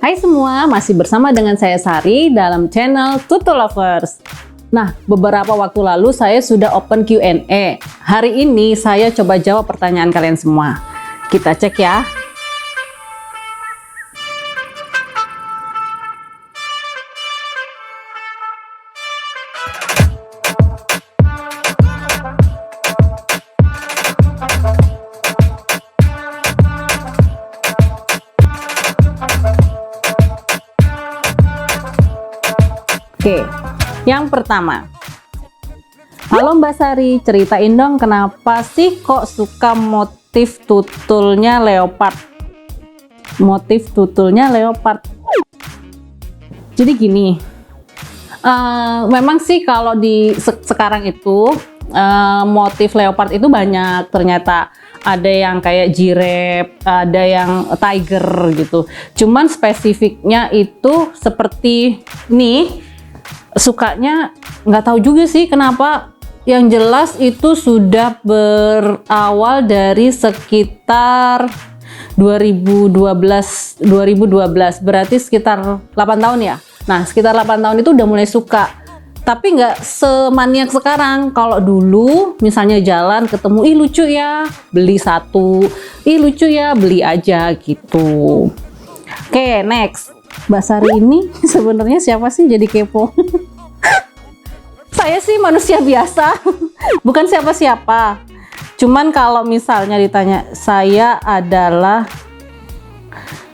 Hai semua, masih bersama dengan saya Sari dalam channel Tutu Lovers. Nah, beberapa waktu lalu saya sudah open Q&A. Hari ini saya coba jawab pertanyaan kalian semua. Kita cek ya. Oke, yang pertama. Halo Mbak Sari, ceritain dong kenapa sih kok suka motif tutulnya leopard? Motif tutulnya leopard. Jadi gini, memang sih kalau di sekarang itu motif leopard itu banyak ternyata. Ada yang kayak giraffe, ada yang tiger gitu. Cuman spesifiknya itu seperti ini. Sukanya nggak tahu juga sih kenapa. Yang jelas itu sudah berawal dari sekitar 2012 berarti sekitar 8 tahun ya. Nah, sekitar 8 tahun itu udah mulai suka. Tapi nggak semaniak sekarang. Kalau dulu misalnya jalan ketemu, ih lucu ya, beli satu. Ih lucu ya, beli aja gitu. Oke, next. Mbak Sari ini sebenarnya siapa sih, jadi kepo? Saya sih manusia biasa, bukan siapa-siapa. Cuman kalau misalnya ditanya, saya adalah,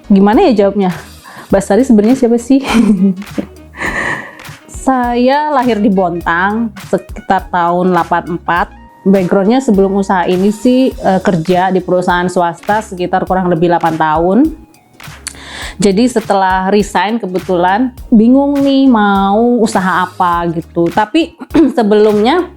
gimana ya jawabnya? Mbak Sari sebenarnya siapa sih? Saya lahir di Bontang sekitar tahun 84. Backgroundnya sebelum usaha ini sih kerja di perusahaan swasta sekitar kurang lebih 8 tahun. Jadi setelah resign kebetulan bingung nih mau usaha apa gitu. Tapi sebelumnya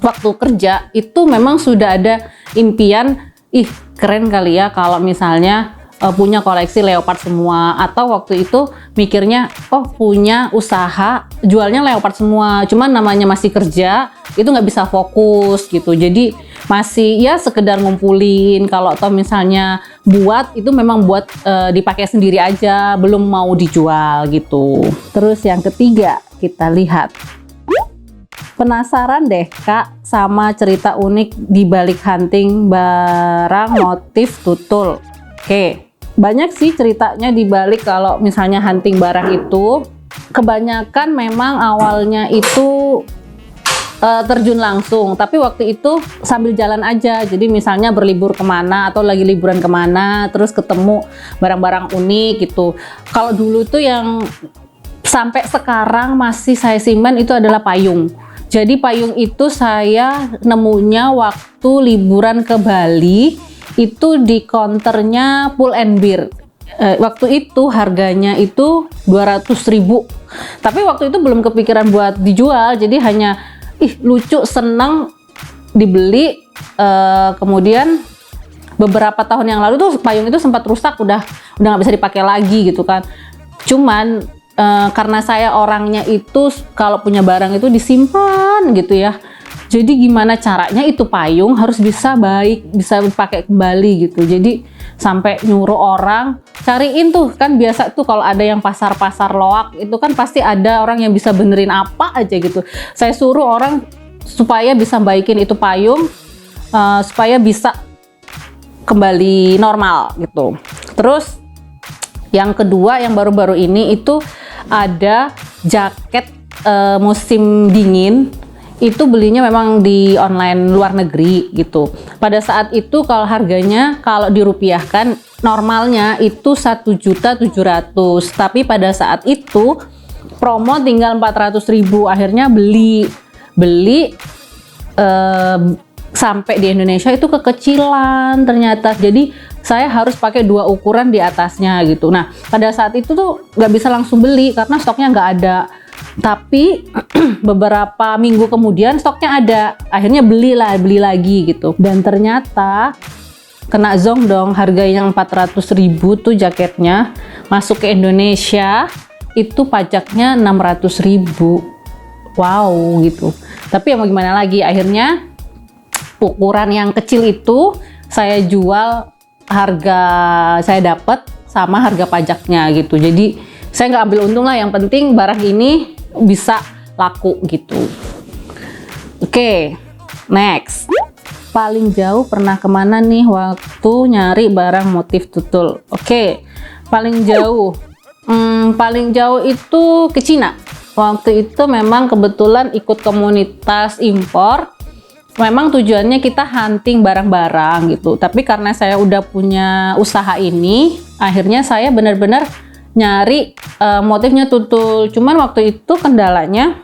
waktu kerja itu memang sudah ada impian, ih keren kali ya kalau misalnya punya koleksi leopard semua, atau waktu itu mikirnya oh punya usaha jualnya leopard semua, cuman namanya masih kerja itu nggak bisa fokus gitu, jadi masih ya sekedar ngumpulin. Kalau atau misalnya buat itu memang buat dipakai sendiri aja, belum mau dijual gitu. Terus yang ketiga kita lihat, penasaran deh Kak sama cerita unik di balik hunting barang motif tutul. Oke, banyak sih ceritanya di balik kalau misalnya hunting barang itu. Kebanyakan memang awalnya itu terjun langsung, tapi waktu itu sambil jalan aja. Jadi misalnya berlibur kemana atau lagi liburan kemana, terus ketemu barang-barang unik gitu. Kalau dulu tuh yang sampai sekarang masih saya simpan itu adalah payung. Jadi payung itu saya nemunya waktu liburan ke Bali, itu di counternya Pull and Bear. Waktu itu harganya itu 200.000. Tapi waktu itu belum kepikiran buat dijual, jadi hanya ih lucu, seneng, dibeli. Kemudian beberapa tahun yang lalu tuh payung itu sempat rusak, udah nggak bisa dipakai lagi gitu kan. Cuman karena saya orangnya itu kalau punya barang itu disimpan gitu ya. Jadi gimana caranya itu payung harus bisa baik, bisa dipakai kembali gitu. Jadi sampai nyuruh orang cariin tuh, kan biasa tuh kalau ada yang pasar-pasar loak itu kan pasti ada orang yang bisa benerin apa aja gitu. Saya suruh orang supaya bisa baikin itu payung, supaya bisa kembali normal gitu. Terus yang kedua yang baru-baru ini itu ada jaket musim dingin. Itu belinya memang di online luar negeri gitu. Pada saat itu kalau harganya kalau dirupiahkan normalnya itu 1.700.000, tapi pada saat itu promo tinggal 400.000. Akhirnya beli sampai di Indonesia itu kekecilan ternyata. Jadi saya harus pakai 2 ukuran di atasnya gitu. Nah pada saat itu tuh nggak bisa langsung beli karena stoknya nggak ada. Tapi beberapa minggu kemudian stoknya ada, akhirnya beli lagi gitu. Dan ternyata kena zong dong, harganya 400.000 tuh jaketnya, masuk ke Indonesia itu pajaknya 600.000. Wow gitu. Tapi ya mau gimana lagi, akhirnya ukuran yang kecil itu saya jual, harga saya dapat sama harga pajaknya gitu. Jadi saya nggak ambil untung lah, yang penting barang ini bisa laku gitu. Oke, next. Paling jauh pernah kemana nih waktu nyari barang motif tutul? Oke, paling jauh itu ke Cina. Waktu itu memang kebetulan ikut komunitas impor. Memang tujuannya kita hunting barang-barang gitu. Tapi karena saya udah punya usaha ini, akhirnya saya benar-benar nyari motifnya tutul. Cuman waktu itu kendalanya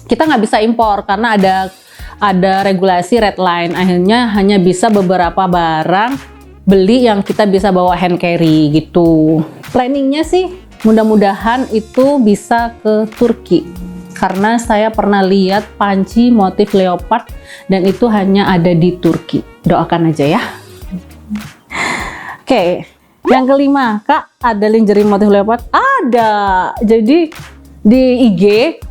kita nggak bisa impor karena ada regulasi red line. Akhirnya hanya bisa beberapa barang beli yang kita bisa bawa hand carry gitu. Planningnya sih mudah-mudahan itu bisa ke Turki. Karena saya pernah lihat panci motif leopard dan itu hanya ada di Turki. Doakan aja ya. Oke, yang kelima, Kak, ada lingerie motif leopard? Ada. Jadi di IG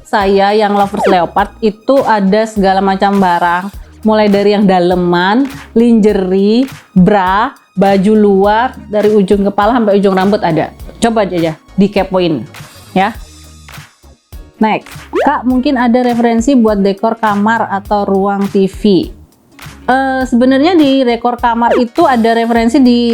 saya yang lovers leopard itu ada segala macam barang, mulai dari yang daleman, lingerie, bra, baju luar, dari ujung kepala sampai ujung rambut ada. Coba aja ya, dikepoin ya. Next, Kak, mungkin ada referensi buat dekor kamar atau ruang TV? Sebenarnya di dekor kamar itu ada referensi di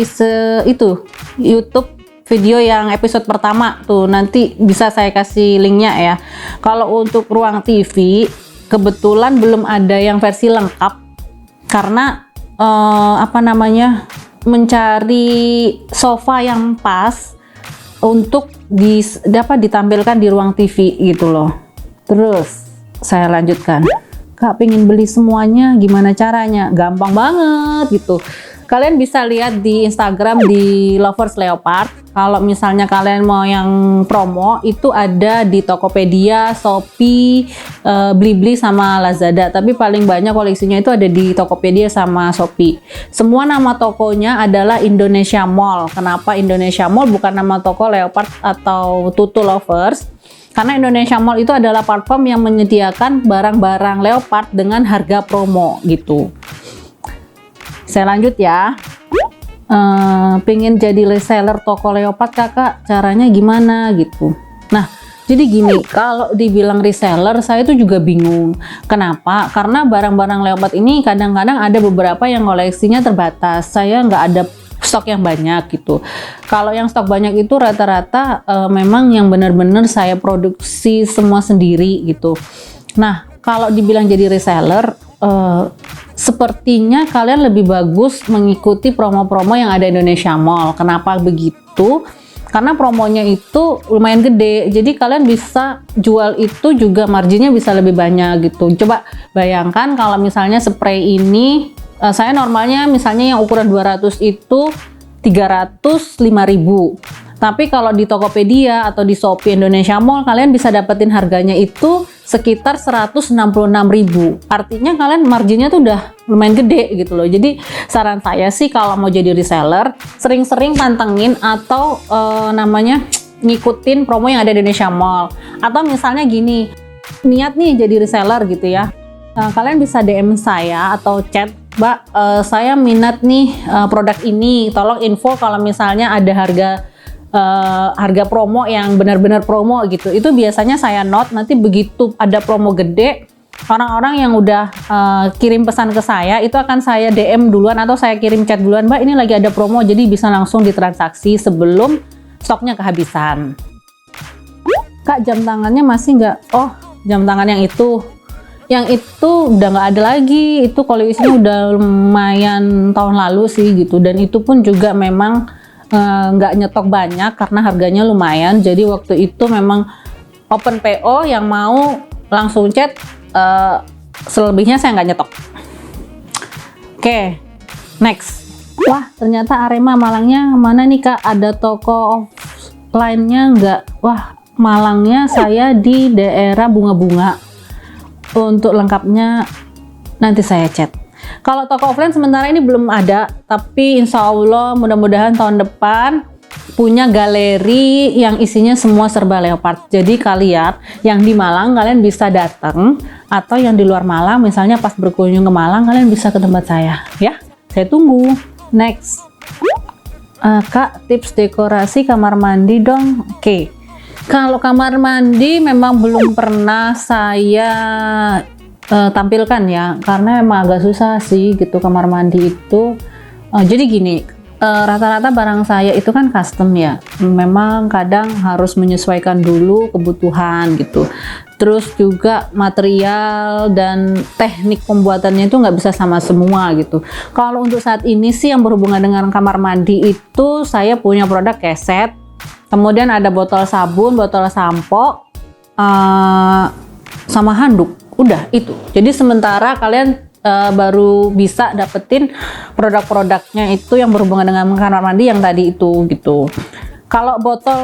YouTube video yang episode pertama tuh, nanti bisa saya kasih linknya ya. Kalau untuk ruang TV kebetulan belum ada yang versi lengkap karena mencari sofa yang pas untuk dapat ditampilkan di ruang TV gitu loh. Terus saya lanjutkan, Kak, pengen beli semuanya, gimana caranya? Gampang banget gitu. Kalian bisa lihat di Instagram di Lovers Leopard. Kalau misalnya kalian mau yang promo, itu ada di Tokopedia, Shopee, Blibli sama Lazada. Tapi paling banyak koleksinya itu ada di Tokopedia sama Shopee. Semua nama tokonya adalah Indonesia Mall. Kenapa Indonesia Mall bukan nama toko Leopard atau Tutu Lovers? Karena Indonesia Mall itu adalah platform yang menyediakan barang-barang Leopard dengan harga promo gitu. Saya lanjut ya. Pengen jadi reseller toko Leopard, Kakak, caranya gimana gitu. Nah, jadi gini, kalau dibilang reseller saya itu juga bingung. Kenapa? Karena barang-barang Leopard ini kadang-kadang ada beberapa yang koleksinya terbatas. Saya nggak ada stok yang banyak gitu. Kalau yang stok banyak itu rata-rata memang yang benar-benar saya produksi semua sendiri gitu. Nah, kalau dibilang jadi reseller, sepertinya kalian lebih bagus mengikuti promo-promo yang ada Indonesia Mall. Kenapa begitu? Karena promonya itu lumayan gede, jadi kalian bisa jual itu juga marginnya bisa lebih banyak gitu. Coba bayangkan kalau misalnya spray ini, saya normalnya misalnya yang ukuran 200 itu 305.000. Tapi kalau di Tokopedia atau di Shopee Indonesia Mall, kalian bisa dapetin harganya itu sekitar 166.000. Artinya kalian marginnya tuh udah lumayan gede gitu loh. Jadi saran saya sih kalau mau jadi reseller, sering-sering pantengin atau ngikutin promo yang ada di Indonesia Mall. Atau misalnya gini, niat nih jadi reseller gitu ya. Kalian bisa DM saya atau chat, Mbak, saya minat nih produk ini, tolong info kalau misalnya ada harga promo yang benar-benar promo gitu. Itu biasanya saya note, nanti begitu ada promo gede, orang-orang yang udah kirim pesan ke saya itu akan saya DM duluan atau saya kirim chat duluan, Mbak, ini lagi ada promo, jadi bisa langsung ditransaksi sebelum stoknya kehabisan. Kak, jam tangannya masih nggak? Oh, jam tangan yang itu udah nggak ada lagi. Itu koleksinya udah lumayan tahun lalu sih gitu, dan itu pun juga memang nggak nyetok banyak karena harganya lumayan. Jadi waktu itu memang open PO, yang mau langsung chat, selebihnya saya nggak nyetok. Oke, next. Wah, ternyata Arema Malangnya mana nih, Kak? Ada toko offline-nya nggak? Wah, Malangnya saya di daerah Bunga-Bunga. Untuk lengkapnya nanti saya chat. Kalau toko offline sementara ini belum ada, tapi insya Allah mudah-mudahan tahun depan punya galeri yang isinya semua serba Leopard. Jadi kalian yang di Malang kalian bisa datang, atau yang di luar Malang misalnya pas berkunjung ke Malang kalian bisa ke tempat saya ya. Saya tunggu. Next, Kak, tips dekorasi kamar mandi dong. Oke. Kalau kamar mandi memang belum pernah saya tampilkan ya, karena memang agak susah sih gitu kamar mandi itu. Jadi gini, rata-rata barang saya itu kan custom ya, memang kadang harus menyesuaikan dulu kebutuhan gitu. Terus juga material dan teknik pembuatannya itu nggak bisa sama semua gitu. Kalau untuk saat ini sih yang berhubungan dengan kamar mandi itu saya punya produk keset, kemudian ada botol sabun, botol sampo, sama handuk. Udah itu. Jadi sementara kalian baru bisa dapetin produk-produknya itu yang berhubungan dengan kamar mandi yang tadi itu gitu. Kalau botol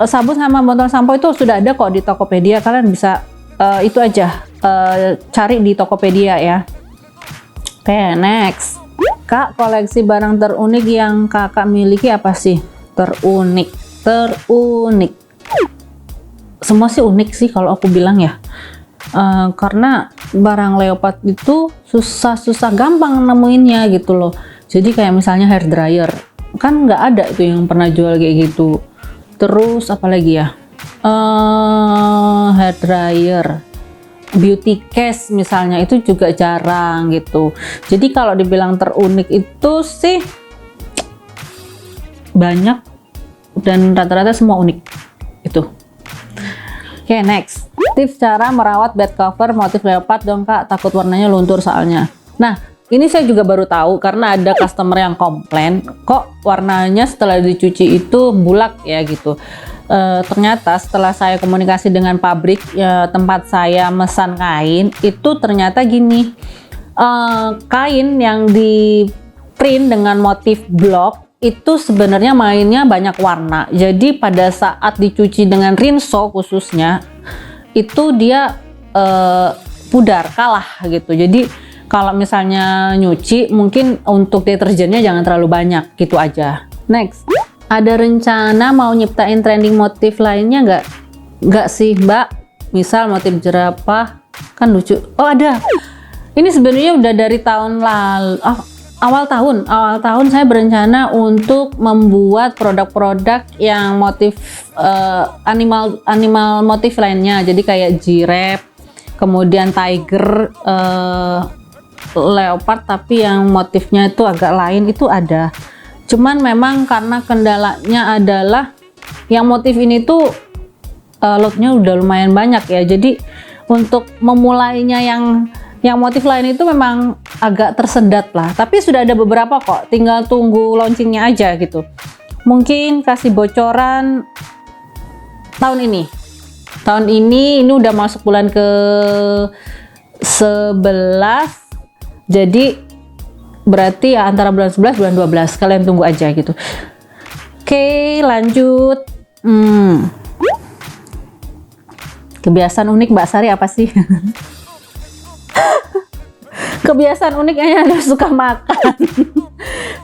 sabun sama botol sampo itu sudah ada kok di Tokopedia, kalian bisa itu aja cari di Tokopedia ya. Oke, next. Kak, koleksi barang terunik yang kakak miliki apa sih? Terunik. Semua sih unik sih kalau aku bilang ya. Karena barang leopard itu susah gampang nemuinnya gitu loh. Jadi kayak misalnya hair dryer, kan nggak ada itu yang pernah jual kayak gitu. Terus apalagi ya, hair dryer, beauty case misalnya itu juga jarang gitu. Jadi kalau dibilang terunik itu sih banyak dan rata-rata semua unik itu. Oke, next. Tips cara merawat bed cover motif leopard dong Kak, takut warnanya luntur soalnya. Nah, ini saya juga baru tahu karena ada customer yang komplain, kok warnanya setelah dicuci itu bulak ya gitu. Ternyata setelah saya komunikasi dengan pabrik tempat saya mesan kain, itu ternyata gini, kain yang di print dengan motif blok itu sebenarnya mainnya banyak warna. Jadi pada saat dicuci dengan rinso khususnya itu dia pudar, kalah gitu. Jadi kalau misalnya nyuci mungkin untuk deterjennya jangan terlalu banyak gitu aja. Next, ada rencana mau nyiptain trending motif lainnya nggak? Nggak sih Mbak, misal motif jerapah kan lucu. Oh ada, ini sebenarnya udah dari tahun lalu. Awal tahun saya berencana untuk membuat produk-produk yang motif animal motif lainnya. Jadi kayak giraffe, kemudian tiger, leopard, tapi yang motifnya itu agak lain itu ada. Cuman memang karena kendalanya adalah yang motif ini tuh lotnya udah lumayan banyak ya. Jadi untuk memulainya yang motif lain itu memang agak tersendat lah, tapi sudah ada beberapa kok, tinggal tunggu launchingnya aja gitu. Mungkin kasih bocoran tahun ini udah masuk bulan ke 11, jadi berarti ya antara bulan 11 bulan 12, kalian tunggu aja gitu. Oke, lanjut. Kebiasaan unik Mbak Sari apa sih? Kebiasaan uniknya ada suka makan.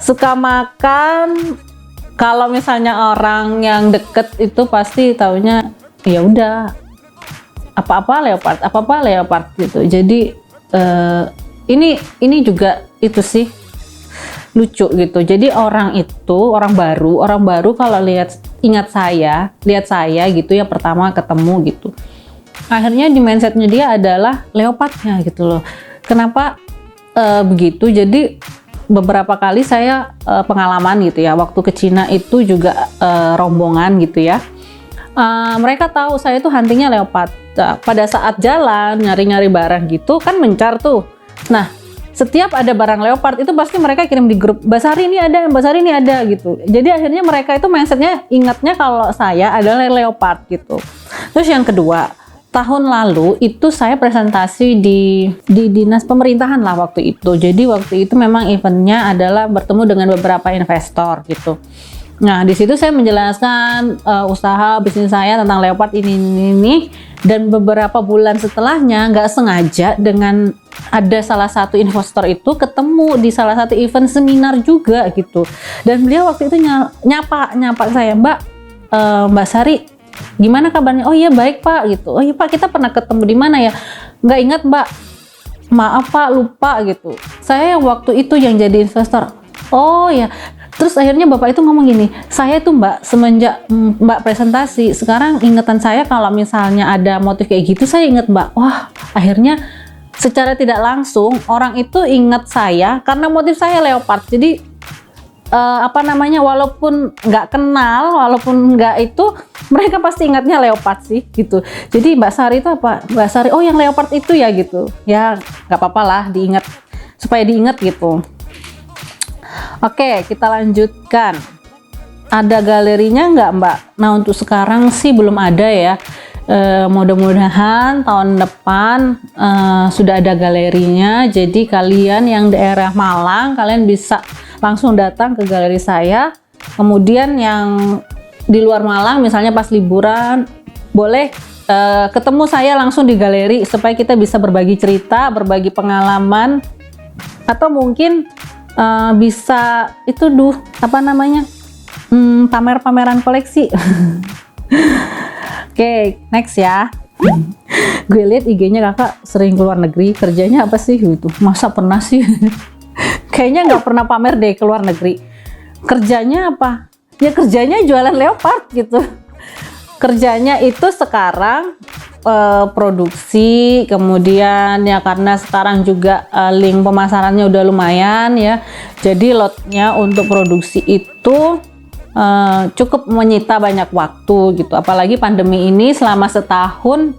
Suka makan. Kalau misalnya orang yang deket itu pasti taunya ya udah apa-apa leopard gitu. Jadi ini juga itu sih lucu gitu. Jadi orang baru kalau lihat saya gitu ya, pertama ketemu gitu, akhirnya di mindsetnya dia adalah leopardnya gitu loh. Kenapa begitu? Jadi beberapa kali saya pengalaman gitu ya, waktu ke Cina itu juga rombongan gitu ya, mereka tahu saya itu huntingnya leopard. Pada saat jalan nyari-nyari barang gitu kan mencar tuh. Nah, setiap ada barang leopard itu pasti mereka kirim di grup, Mbak Sari ini ada gitu. Jadi akhirnya mereka itu mindsetnya ingatnya kalau saya adalah leopard gitu. Terus yang kedua, tahun lalu itu saya presentasi di dinas pemerintahan lah waktu itu. Jadi waktu itu memang eventnya adalah bertemu dengan beberapa investor gitu. Nah, di situ saya menjelaskan usaha bisnis saya tentang leopard ini, dan beberapa bulan setelahnya nggak sengaja dengan ada salah satu investor itu ketemu di salah satu event seminar juga gitu. Dan beliau waktu itu nyapa saya, Mbak Sari, gimana kabarnya? Oh iya baik Pak gitu. Oh iya Pak, kita pernah ketemu di mana ya? Nggak ingat Mbak. Maaf Pak, lupa gitu. Saya waktu itu yang jadi investor. Oh ya, Terus akhirnya bapak itu ngomong gini, saya tuh mbak, semenjak mbak presentasi, sekarang ingetan saya kalau misalnya ada motif kayak gitu, saya inget mbak. Wah, akhirnya secara tidak langsung orang itu ingat saya karena motif saya leopard. Jadi walaupun nggak kenal, walaupun nggak itu, mereka pasti ingatnya leopard sih gitu. Jadi Mbak Sari itu apa? Mbak Sari, oh yang leopard itu ya gitu. Ya nggak apa-apa lah diingat, supaya diingat gitu. Oke, kita lanjutkan. Ada galerinya nggak Mbak? Nah untuk sekarang sih belum ada ya. Mudah-mudahan tahun depan sudah ada galerinya. Jadi kalian yang daerah Malang, kalian bisa langsung datang ke galeri saya. Kemudian yang di luar Malang, misalnya pas liburan, boleh ketemu saya langsung di galeri supaya kita bisa berbagi cerita, berbagi pengalaman, atau mungkin bisa itu pamer-pameran koleksi. Oke, next ya. Gue lihat IG-nya kakak sering keluar negeri, kerjanya apa sih gitu? Masa pernah sih? Kayaknya nggak pernah pamer deh keluar negeri. Kerjanya apa? Ya kerjanya jualan leopard gitu. Kerjanya itu sekarang produksi, kemudian ya karena sekarang juga link pemasarannya udah lumayan ya. Jadi lotnya untuk produksi itu cukup menyita banyak waktu gitu, apalagi pandemi ini selama setahun,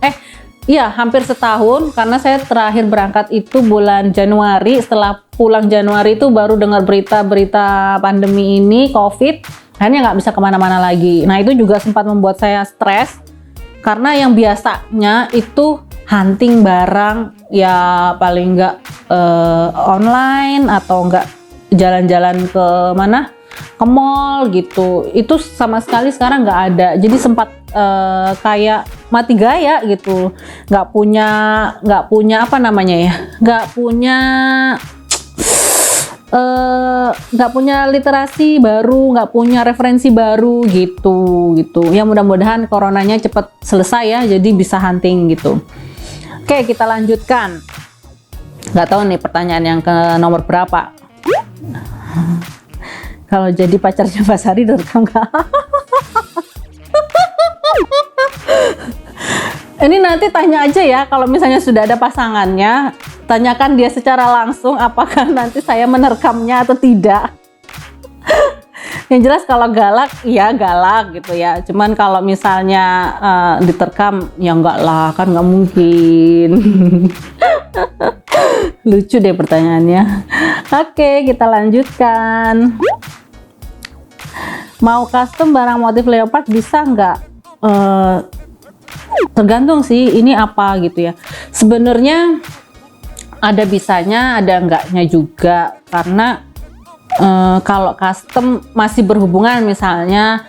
hampir setahun, karena saya terakhir berangkat itu bulan Januari. Setelah pulang Januari itu baru dengar berita-berita pandemi ini, COVID, akhirnya nggak bisa kemana-mana lagi. Nah itu juga sempat membuat saya stres, karena yang biasanya itu hunting barang ya paling nggak online atau nggak jalan-jalan ke mana, ke mall gitu, itu sama sekali sekarang nggak ada. Jadi sempat kayak mati gaya gitu, nggak punya literasi baru, nggak punya referensi baru gitu. Ya mudah-mudahan coronanya cepat selesai ya, jadi bisa hunting gitu. Oke, kita lanjutkan. Nggak tahu nih pertanyaan yang ke nomor berapa. Kalau jadi pacarnya Mbak Sari direkam nggak? Ini nanti tanya aja ya, kalau misalnya sudah ada pasangannya, tanyakan dia secara langsung apakah nanti saya menerekamnya atau tidak. Yang jelas kalau galak, ya galak gitu ya. Cuman kalau misalnya diterkam, ya enggak lah, kan nggak mungkin. Lucu deh pertanyaannya. Oke, kita lanjutkan. Mau custom barang motif leopard bisa nggak? Tergantung sih ini apa gitu ya. Sebenarnya ada bisanya, ada enggaknya juga. Karena kalau custom masih berhubungan, misalnya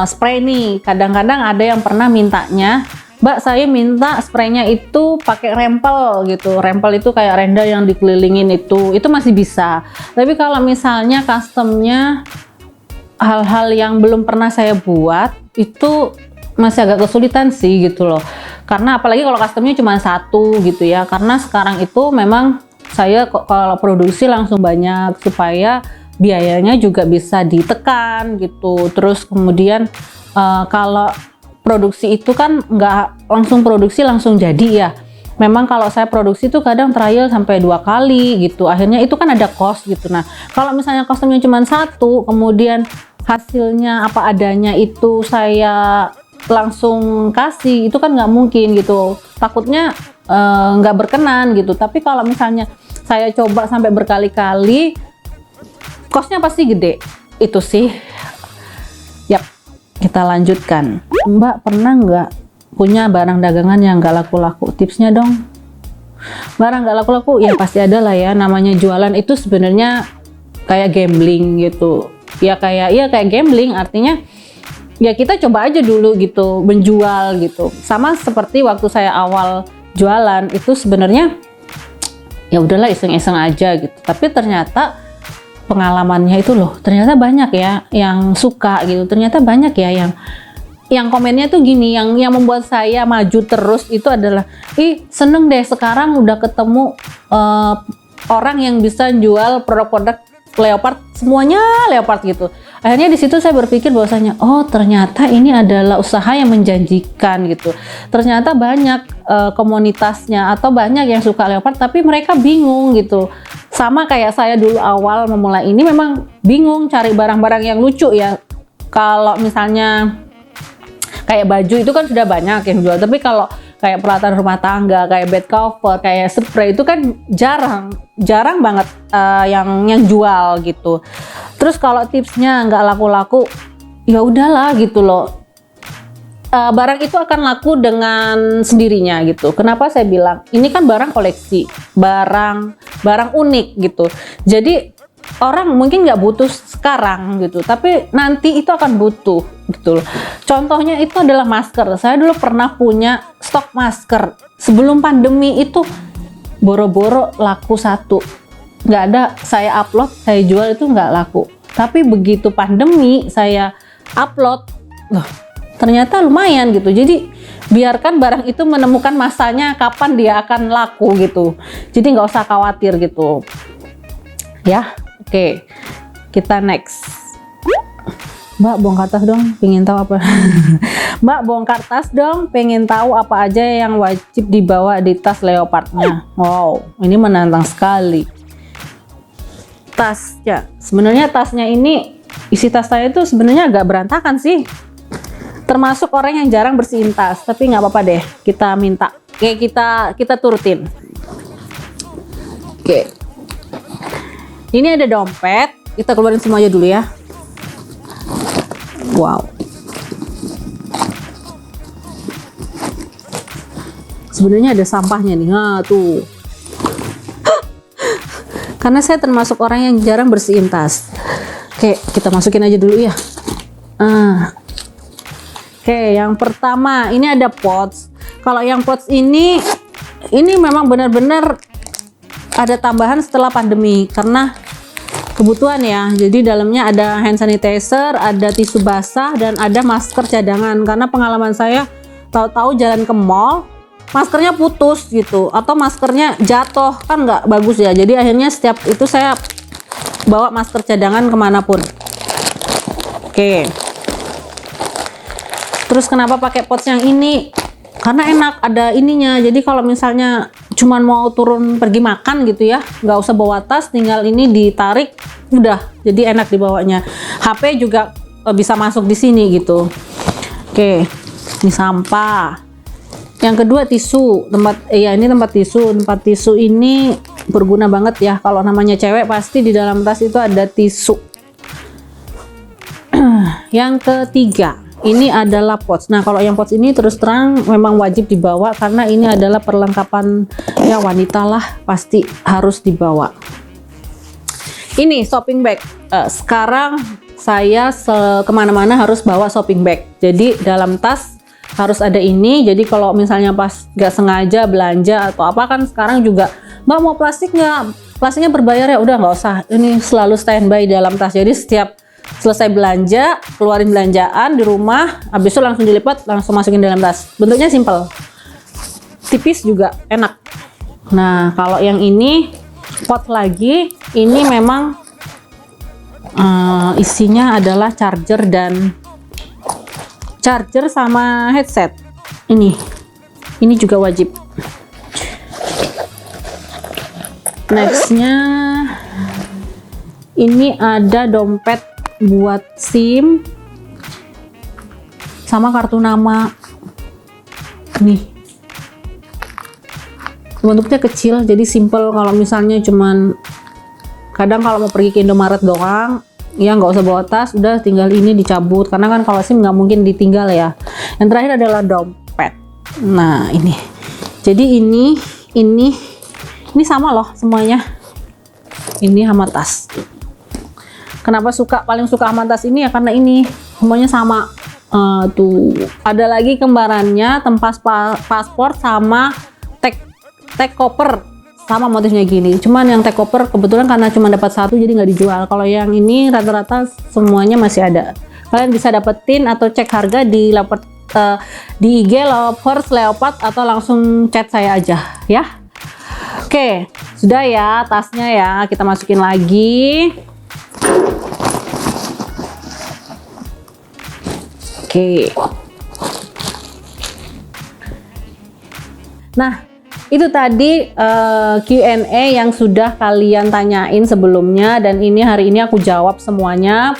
spray nih. Kadang-kadang ada yang pernah mintanya, Mbak saya minta spraynya itu pakai rempel gitu. Rempel itu kayak renda yang dikelilingin itu masih bisa. Tapi kalau misalnya customnya hal-hal yang belum pernah saya buat, itu masih agak kesulitan sih gitu loh. Karena apalagi kalau customnya cuma satu gitu ya. Karena sekarang itu memang saya kalau produksi langsung banyak supaya biayanya juga bisa ditekan gitu. Terus kemudian kalau produksi itu kan nggak langsung produksi langsung jadi ya. Memang kalau saya produksi tuh kadang trial sampai 2 kali gitu. Akhirnya itu kan ada cost gitu. Nah kalau misalnya customnya cuma satu, kemudian hasilnya apa adanya itu saya langsung kasih, itu kan nggak mungkin gitu. Takutnya nggak berkenan gitu. Tapi kalau misalnya saya coba sampai berkali-kali, costnya pasti gede. Itu sih. Yap, kita lanjutkan. Mbak pernah nggak punya barang dagangan yang nggak laku-laku? Tipsnya dong. Barang nggak laku-laku ya pasti ada lah ya. Namanya jualan itu sebenarnya kayak gambling gitu. Ya kayak gambling, artinya ya kita coba aja dulu gitu menjual gitu. Sama seperti waktu saya awal jualan itu sebenarnya ya udahlah iseng-iseng aja gitu. Tapi ternyata pengalamannya itu loh, ternyata banyak ya yang suka gitu. Ternyata banyak ya yang komennya tuh gini, yang membuat saya maju terus itu adalah, seneng deh sekarang udah ketemu orang yang bisa jual produk-produk leopard, semuanya leopard gitu. Akhirnya di situ saya berpikir bahwasanya oh ternyata ini adalah usaha yang menjanjikan gitu. Ternyata banyak komunitasnya atau banyak yang suka leopard tapi mereka bingung gitu. Sama kayak saya dulu awal memulai ini memang bingung cari barang-barang yang lucu ya. Kalau misalnya kayak baju itu kan sudah banyak yang jual, tapi kalau kayak peralatan rumah tangga, kayak bed cover, kayak spray itu kan jarang banget yang jual gitu. Terus kalau tipsnya nggak laku-laku, ya udahlah gitu loh. Barang itu akan laku dengan sendirinya gitu. Kenapa saya bilang ini kan barang koleksi, barang unik gitu. Jadi orang mungkin nggak butuh sekarang gitu, tapi nanti itu akan butuh gitu loh. Contohnya itu adalah masker. Saya dulu pernah punya stok masker sebelum pandemi itu, boro-boro laku 1, nggak ada saya upload, saya jual itu nggak laku. Tapi begitu pandemi saya upload, loh ternyata lumayan gitu. Jadi biarkan barang itu menemukan masanya kapan dia akan laku gitu. Jadi nggak usah khawatir gitu ya. Oke, kita next. Mbak bongkar tas dong, pengen tahu apa? Mbak bongkar tas dong, pengen tahu apa aja yang wajib dibawa di tas leopardnya. Wow, ini menantang sekali. Tasnya, sebenarnya tasnya ini, isi tas saya itu sebenarnya agak berantakan sih. Termasuk orang yang jarang bersihin tas, tapi nggak apa-apa deh, kita minta. Oke, kita turutin. Oke. Ini ada dompet, kita keluarin semua aja dulu ya. Wow. Sebenarnya ada sampahnya nih, nah tuh. Karena saya termasuk orang yang jarang bersihin tas. Oke, kita masukin aja dulu ya. Oke, yang pertama ini ada pots. Kalau yang pots ini memang benar-benar ada tambahan setelah pandemi karena kebutuhan ya. Jadi dalamnya ada hand sanitizer, ada tisu basah, dan ada masker cadangan. Karena pengalaman saya tahu-tahu jalan ke mall, maskernya putus gitu, atau maskernya jatuh, kan nggak bagus ya. Jadi akhirnya setiap itu saya bawa masker cadangan kemanapun. Oke. Terus kenapa pakai pots yang ini? Karena enak, ada ininya. Jadi kalau misalnya cuman mau turun pergi makan gitu ya, nggak usah bawa tas, tinggal ini ditarik, udah. Jadi enak dibawanya. HP juga bisa masuk di sini gitu. Oke, ini sampah. Yang kedua tisu, ini tempat tisu. Tempat tisu ini berguna banget ya. Kalau namanya cewek pasti di dalam tas itu ada tisu. Yang ketiga, ini adalah pots. Nah, kalau yang pots ini terus terang memang wajib dibawa karena ini adalah perlengkapan ya wanita lah, pasti harus dibawa. Ini shopping bag. Sekarang saya kemana-mana harus bawa shopping bag. Jadi dalam tas harus ada ini. Jadi kalau misalnya pas nggak sengaja belanja atau apa, kan sekarang juga, Mbak mau plastik nggak? Plastiknya berbayar ya? Udah nggak usah. Ini selalu standby dalam tas. Jadi setiap selesai belanja, keluarin belanjaan di rumah, habis itu langsung dilipat, langsung masukin dalam tas. Bentuknya simple, tipis juga enak. Nah, kalau yang ini pot lagi, ini memang isinya adalah charger sama headset. Ini juga wajib. Nextnya ini ada dompet buat SIM sama kartu nama. Nih bentuknya kecil, jadi simple. Kalau misalnya cuman kadang kalau mau pergi ke Indomaret doang ya nggak usah bawa tas, udah tinggal ini dicabut, karena kan kalau SIM nggak mungkin ditinggal ya. Yang terakhir adalah dompet. Nah ini, jadi ini sama loh semuanya, ini sama tas. Kenapa paling suka sama tas ini ya karena ini semuanya sama. Tuh ada lagi kembarannya, tempat paspor sama tag koper sama motifnya gini. Cuman yang tag koper kebetulan karena cuma dapat 1 jadi nggak dijual. Kalau yang ini rata-rata semuanya masih ada. Kalian bisa dapetin atau cek harga di IG Lovers Leopard atau langsung chat saya aja ya. Oke, sudah ya tasnya ya, kita masukin lagi. Oke. Nah, itu tadi Q&A yang sudah kalian tanyain sebelumnya, dan hari ini aku jawab semuanya.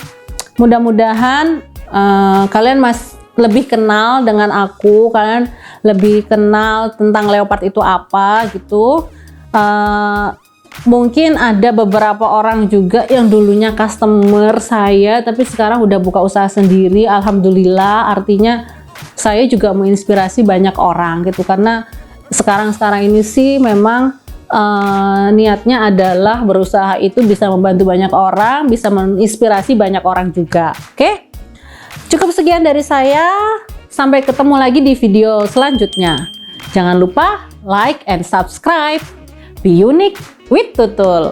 Mudah-mudahan kalian lebih kenal dengan aku, kalian lebih kenal tentang leopard itu apa gitu. Mungkin ada beberapa orang juga yang dulunya customer saya tapi sekarang udah buka usaha sendiri, alhamdulillah. Artinya saya juga menginspirasi banyak orang gitu, karena sekarang ini sih memang niatnya adalah berusaha itu bisa membantu banyak orang, bisa menginspirasi banyak orang juga. Oke? Cukup sekian dari saya. Sampai ketemu lagi di video selanjutnya. Jangan lupa like and subscribe. Be unique with Tutul.